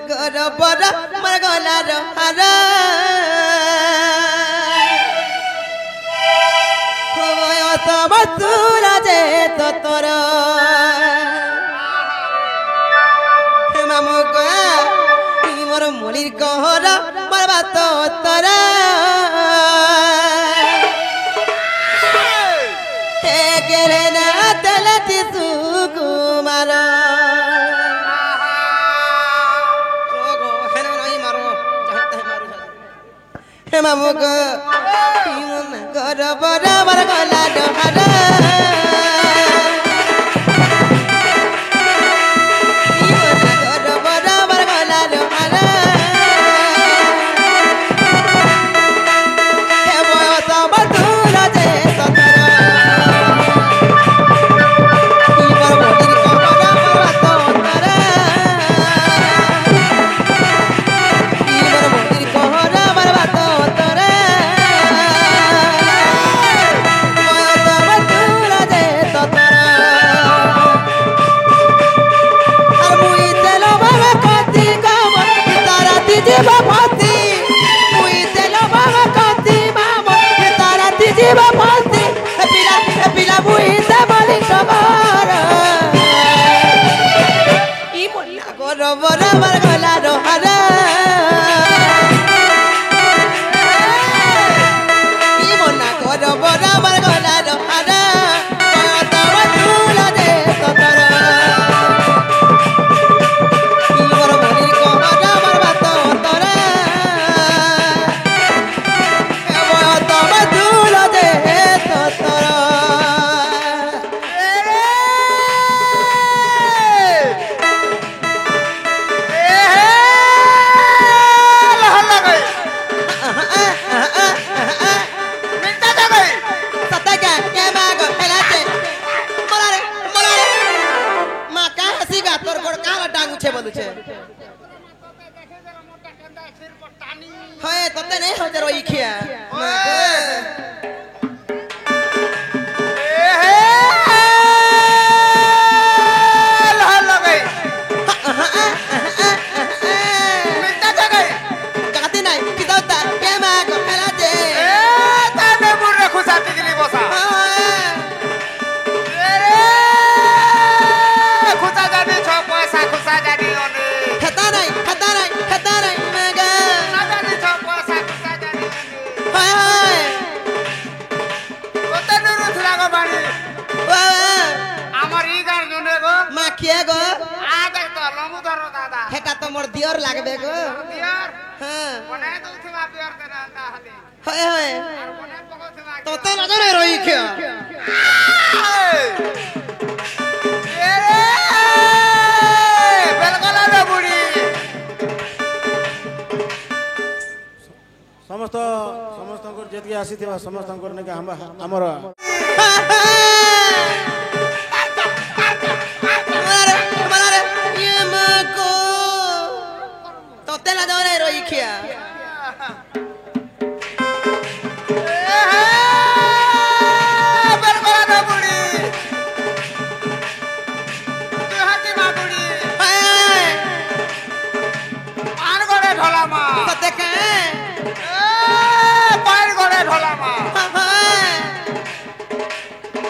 गरो बरा मर गला रो हरा होयो तो बतुरा जे तो तोरा हे मामू को मोर मुलिर कहरा मरबा तो तोरा हे गेले ना तलती सुकुमारा हे मामू को गरो बरा मर गला रो हरा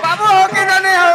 बाबू हो कि नहीं हो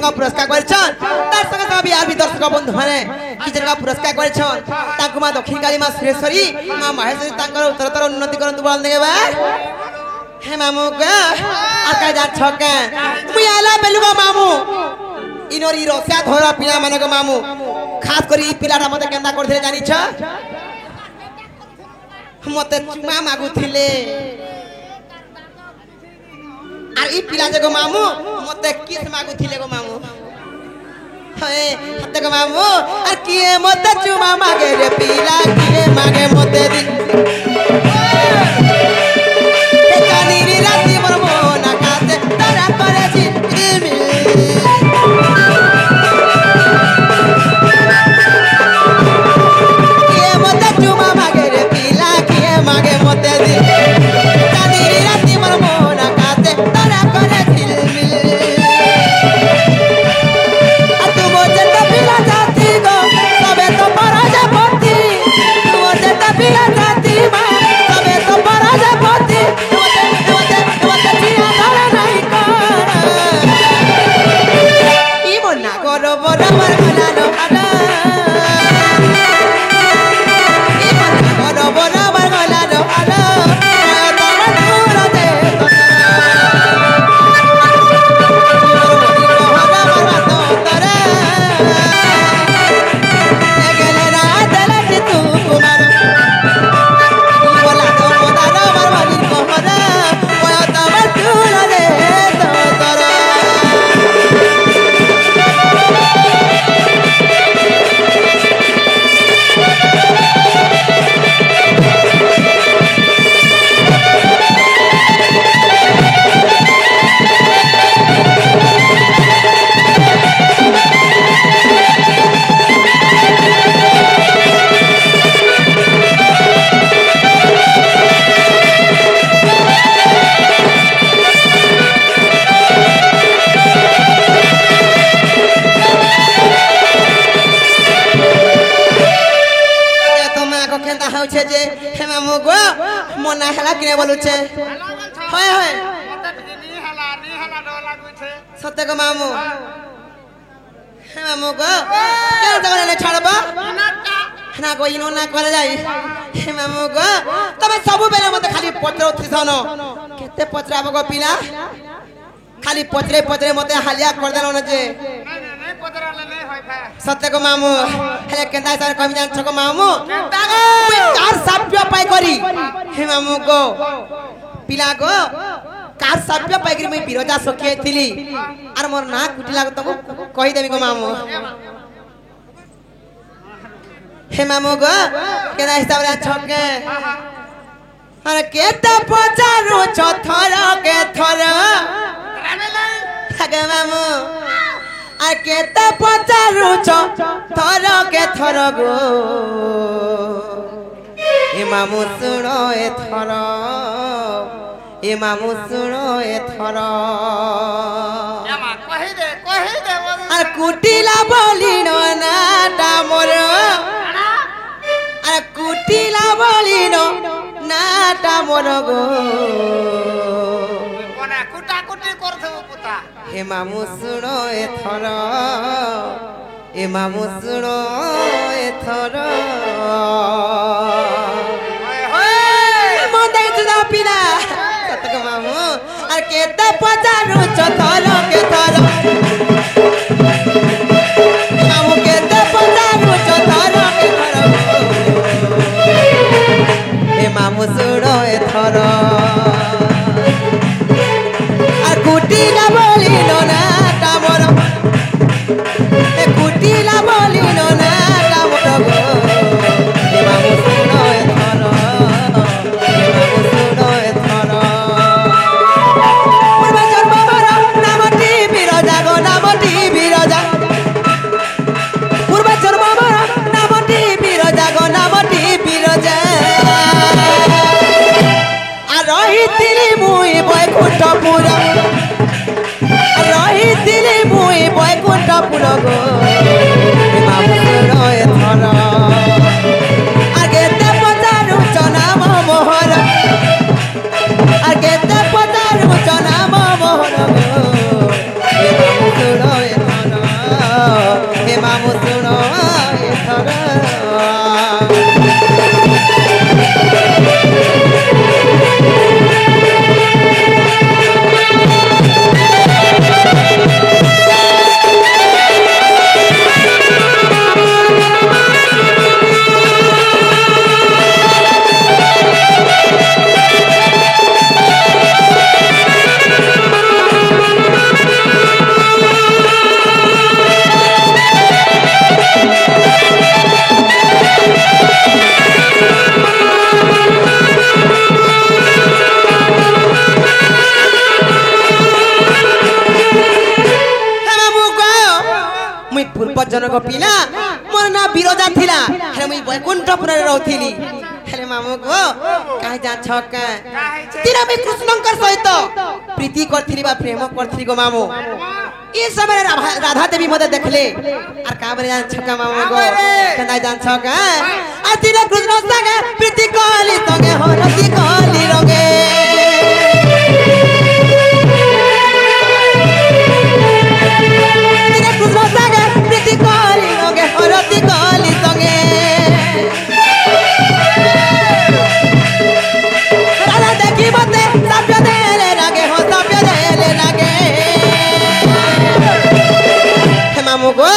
का पुरस्कार करछन तार संगे संगे बिहार भी दर्शक बंधु माने किजन का पुरस्कार करछन ताकु मा दक्षिण काली मा सुरेश्वरी मा महेश्वरी तांकर उत्तरोत्तर उन्नति करंतु बोल देबे बा हे मामू का आका जा छके मुई आला बेलुगा मामू इनोरी रोसिया धोरा पिला माने को मामू खास करी ई पिलाटा मते केंदा करथिले जानि छ मते चुमा मागुथिले आर ई पिला जे को मामू मते किस मागुथिले को मामू हे हते को मामू आर किए मते चुमा मागे रे पिला किए मागे मते दी ए जानी री राती मोर मोना काते तारा करे छी मी किए मते चुमा मागे रे पिला किए मागे मते दी जानी री राती मोर मोना काते तारा करे छी जाती गो सबे तो पराजय पति मोते तबिला जाती मा सबे तो पराजय पति मोते जिया धरे नहीं कर ई मना करो बराबर गला नो आला ई मना करो बराबर गला नो आला तोरा दूर दे मना हला किने बोलुछे होय होय नी हला डो लागुछे सत्य को मामू मामू को के जगह ने छाड़बा ना को इनो ना करे जाई हे मामू को तबे सब बेले मते खाली पत्र उठिसनो केते पत्राबो को पिला खाली पत्रे पत्रे मते हालिया कर देनो न जे नहीं पत्रा ले नहीं होय फा सत्य को मामू हेले केंदा सर कमी जान छको मामू केंदा को कार साप्य पाई करी हे मामू को पिला को कार साप्य पाई करी मैं बिरोजा सखिए थिली आर मोर ना कुटिला को तको कहि देबी को मामू हे मामू को केना हिसाब रे छके अरे केते पचारू छथर के थर आगे मामू आ केते पचारू थर के थर गो ए मामू सुनो ए थर ए मामू सुनो ए थर कहि दे आ कुटिला बोली नो नाटा मोर आ कुटिला बोली नो नाटा मोर गो ए मामू सुनो ए थर ए मामू सुनो ए थर मोदे तुदा पिला सतक मामू आ केते पचारू थर के थर मामू केते पचारू थर के थर ए मामू सुनो ए थर कुटिला बोली नो नाटा मोर ए कुटिला बोली नो नाटा मोर गो ए मामू सुनो ए थर ए मामू सुनो ए थर पूर्व जन्म मोर नामटी बिरजा गो नामटी बिरजा पूर्व जन्म मोर नामटी बिरजा गो नामटी बिरजा आ रहितिली मुई बैकुंठपुर रहितिली मुई बैकुंठपुर गो मामू सुनो ए थर आगे ते पचारू नाम मोहर आगे ते पचारू नाम मोहर गो मामू सुनो ए थर पिला मोर ना बिरोजा थिला हेले मुई बैकुंठपुर रे रहथिली हेले मामू को काहे जा छक तिरा में कृष्णंकर सहित प्रीति करथिली बा प्रेम करथिली गो मामू ई समय राधा देवी मते देखले आर का बरे जान छका मामू को कना जान छक आ तिरा कृष्ण संगे प्रीति कली संगे हो रति कली रंगे तिरा कृष्ण संगे प्रीति कली रंगे हो रति कली संगे राधा देखी मते साप्य देले लागे हो साप्य देले लागे मामू को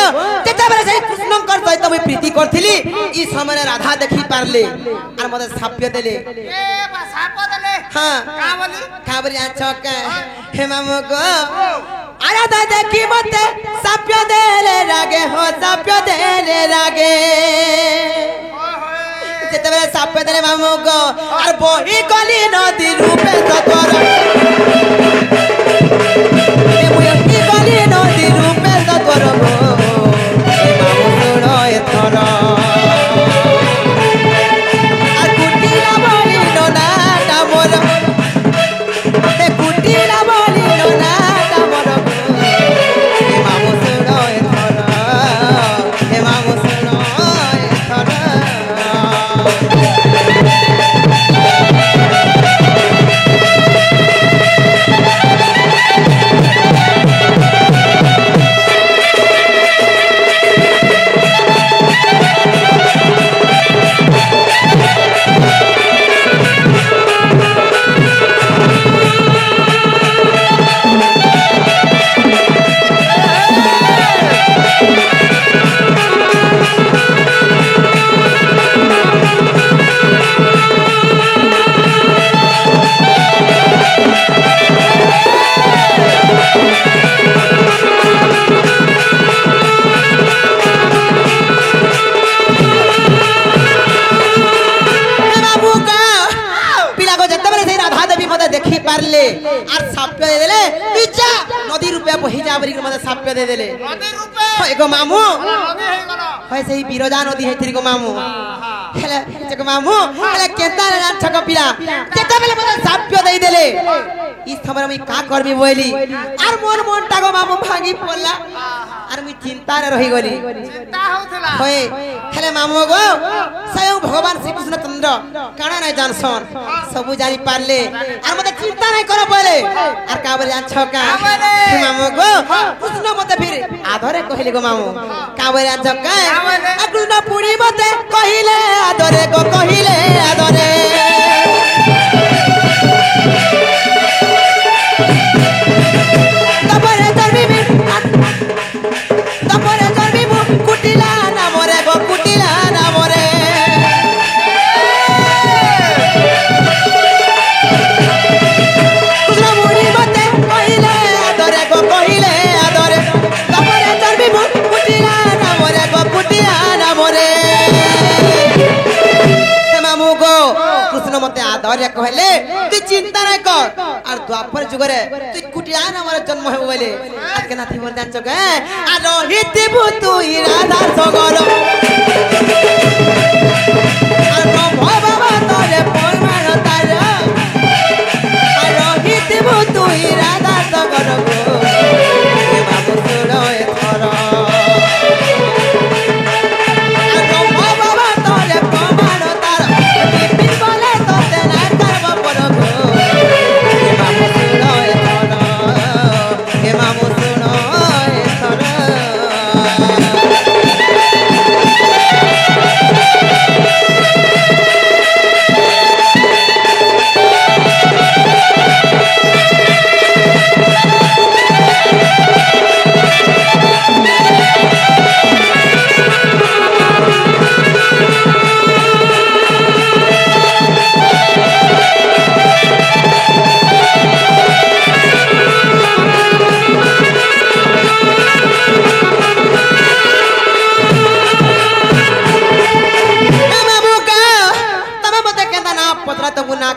तेता बेले से कृष्णंकर सहित मुई प्रीति करथिली ई समय राधा देखि पारले आर मते साप्य देले ए बा साप देले हां का बोली छक हे मामू को राधा देखि मते साप्य देले लागे हो साप्य देले लागे तेता बेले साप्य देले मामू को आर बही गली नदी रूपे सतर ए मुई गली नदी रूपे सतर बही जा बरी मते साप्य दे देले नदी रूपे एगो मामू नदी हे गलो होय सही बिरोजा नदी हे थरी गो मामू हेले एगो मामू हेले केता रे छक पिला केता बेले मते साप्य दे देले ई समय में का करबी बोली आर मोर मोनटा गो मामू भागी पड़ला आर मी चिंता रे रही गली चिंता होथला होय हेले मामू गो स्वयं भगवान श्री कृष्ण चंद्र काना नै जानसन सब जानि पारले आर मते चिंता नै कर बोले आर का बोले जान छका मामू गो कृष्ण मते फिर आधरे कहिले गो मामू का बोले जान छका आ कृष्ण पुरी मते कहिले आधरे गो कहिले आधरे तपरे चरबी कुटिला ना मोरे गो कुटिला ना मोरे कृष्ण मुड़ी मते कहिले आदरे गो कहिले आदरे तपरे चरबी कुटिला ना मोरे गो कुटिला ना मोरे हे मामू गो कृष्ण मते आदरे कहले तू चिंता नै कर आर द्वापर जुगरे तू कुटिला ना मोरे जन्म हे बोले आज के नाथी बोल जान गे आ रोहित तू ही राधा सगर आर बाबा तोरे परमाण तार आ रोहित तू ही राधा सगर गो हे बाबू सुनो ए थरा आर बाबा तोरे परमाण तार बिपिन बोले तोते ना करब पर गो हे बाबू सुनो ए थरा हे बाबू सुनो ए थरा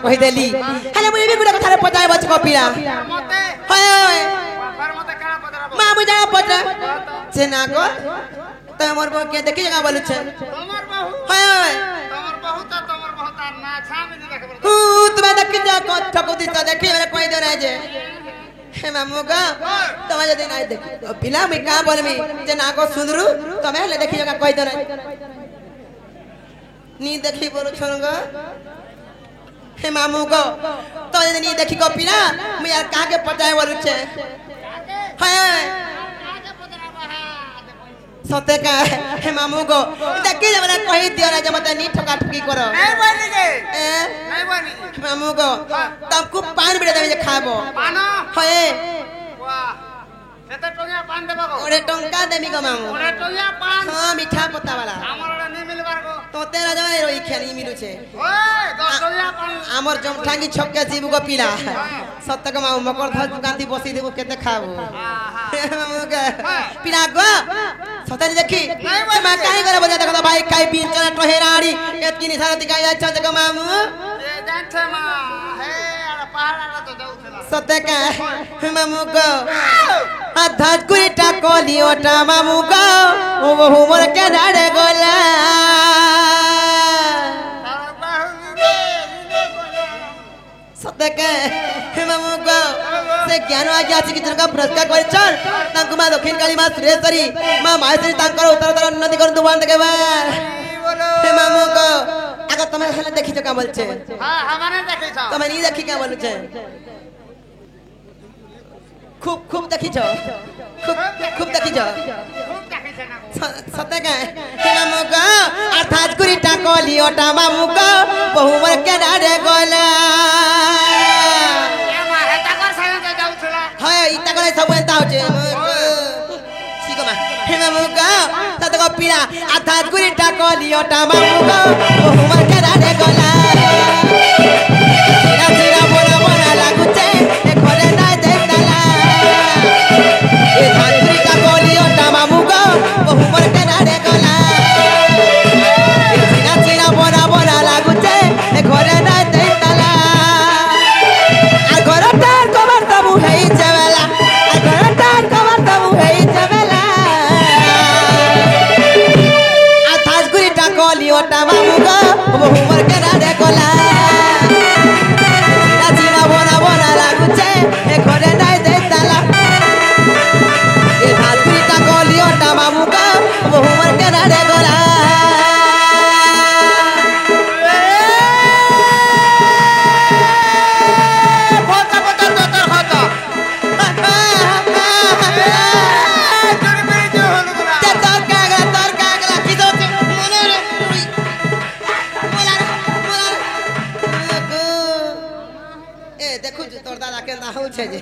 कहि देली हेले मुई भी गुडा कथा रे पचाय बच कपिला मते होय पर मते काना पदरा मा बुझा पचा से ना को तो मोर बहू के देखी जगह बोलू छे তোমার বহু हाय তোমার বহু তো তোমার বহু তার না ছামি দেখব तुम्हें देखी जा को ठको दी तो देखी मेरे कोई दे रहे जे हे मामू का तुम्हें जदी नहीं देखी तो पिला मैं का बोलमी जे ना को सुंदरू तुम्हें ले देखी जगह कोई दे रहे नी देखी बोलो छोरंगा हे मामू को तो जदी नी देखी को पिला मैं यार का के पटाए बोलू छे हाय আগে পদরাবা হ্যাঁ सत्य का हे मामू को देखी जब मैंने कही दिया ना जब मत नी ठका ठुकी करो নাই বলি গে ए নাই বলি मामू को तब खूब पान बिड़े देवे जे खाबो পানো हाय বাহ এতে টঙ্গা পান দেব গো ओरे टंका देमी को मामू ওরে টঙ্গা পান हाँ मीठा पत्ता वाला আমার ওরে নি মিলবার গো तो तेरा जमाई रोई खेली मिलू छे ওই 10 টঙ্গা পান आमर जमठांगी छक्के जीव को पीला सत्य का मामू मकर धर दुकान दी बसी देबो केते खाबो मामू के पीला गो सत्य देखी मैं काहे करे बजा देखो भाई काई बीच चले टहेराड़ी एतकी निशान दिखाई जाय छ जको मामू এ জানছে মা হে আর পাহাড়া তো যাউছিলা सत्य का मामू को आधाज कुईटा कोलियोटा मामू को ओ बहु मोर के डाड़े गोला তার বাহু রে রে বলো सत्य के मामू को से ज्ञान आज्ञा अछि कि जनका पुरस्कार कर चल तांकु मा दक्षिण काली मा सुरेश्वरी मा माहेश्वरी तांकर उत्तर उत्तर उन्नति कर दुबान देके बार কি বলো हे मामू को आगे तमे हेले देखि छ का बोल छे হ্যাঁ আমারে দেখিছ तमे नी देखि का बोल छे खूब खूब देखि छ खूब खूब देखि छ খুব দেখিছ না গো सत्य का हे मामू को अर्थात कुरीटा कोलियोटा मामू को बहु मोर के डाड़े गोला এ মা হেতা কর সাথে যাউছিলা हाय इता करे सब एता होचे ठीक मा हे मामुका तत को पीला आधा गुरीटा को लियोटा मामुका बहु मर के डाले गोला सिरा सिरा बोला बोला लागुचे ए घरे ना देताला ए धागुरीटा को लियोटा मामुका बहु मर के डाले गोला सिरा सिरा बोला बोला लागुचे ए घरे ना देताला आ घरटार कबर तबु हेई चवेला आ घरटार कबर तबु हेई चवेला आ थाजगुरी टाकोली ओटा मामुगा बहु मर के डाडे कोला नाचिना बोना बोना लागुचे ए घरे नाय देताला ए थाजगुरी टाकोली ओटा मामुगा बहु मर के डाडे कोला ফটা ফটা তোর হতো তোর মেরে যে হলো না তোর কাগলা কি দোছে মনে রে মোলা এ দেখু তোর দাদা কেন্দা হউছে যে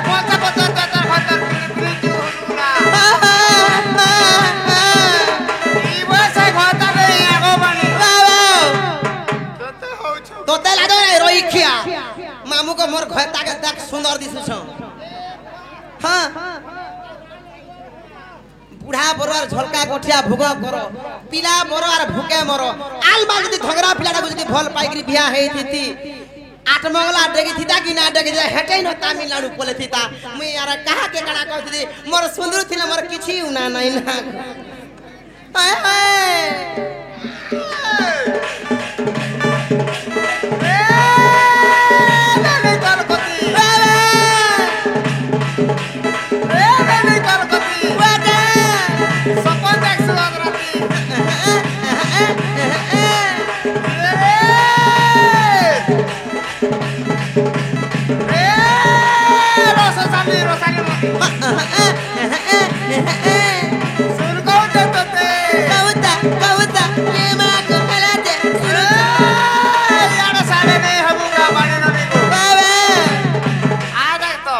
ফটা ফটা তোর হতো মেরে যে হলো না ই বসে ঘটা রে আগো বানি তোতে হউছ তোতে লাগো রে রইখিয়া মামু को मोर घर ताक देख सुंदर दिसु छ हां बुढ़ा बरोर झलका कोठिया भुग करो पिला बरोर भूके मरो आल बाल जदी झगड़ा पिलाटा को जदी भल पाइकरी बिया हेई थी आठ मंगला डेगी थीता कि ना डेगी जे हेटै न तमिलनाडु पोले थीता मुई यार कहा के कणा कहथि मोर सुंदर थिले मोर किछि उना नै ना हाय हाय রে তোর কতি রে তোর কতি সপন দেখছ রাতি রে রসালি মতি সুর কও তোতে कविता ये मां को खलाते यार सारे नहीं हबुरा बाणी नदी को बाबा आ देख तो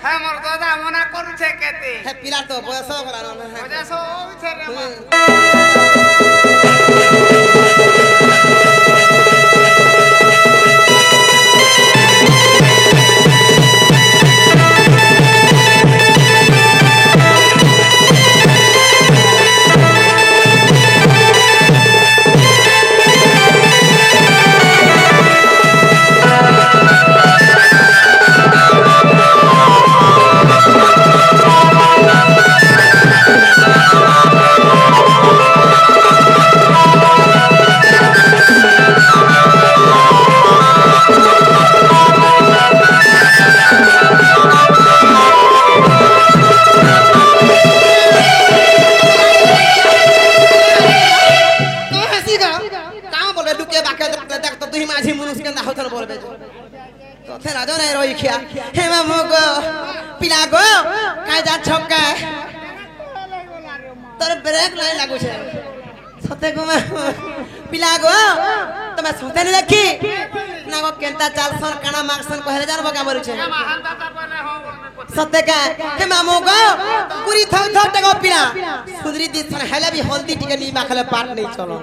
হ্যাঁ মোর দাদা মনা করুছে কেতে हे पिला तो बयस करानो ना ওজা সো হইছে রে মা हाँ সতে রাজো নাই রইখিয়া হে মামু গো পিলা গো কাই যা ছক্কা তোর ব্রেক নাই লাগুছে সতে গো পিলা গো তুমি সতে নি দেখি না গো কেনতা চালসন কানা মাকসন কহেলে জানবো কা বলছে সতে কা হে মামু গো পুরি থর থর তে গো পিলা সুদরি দিছন হেলে বি হলদি টিকে নি মাখলে পাট নেই চলো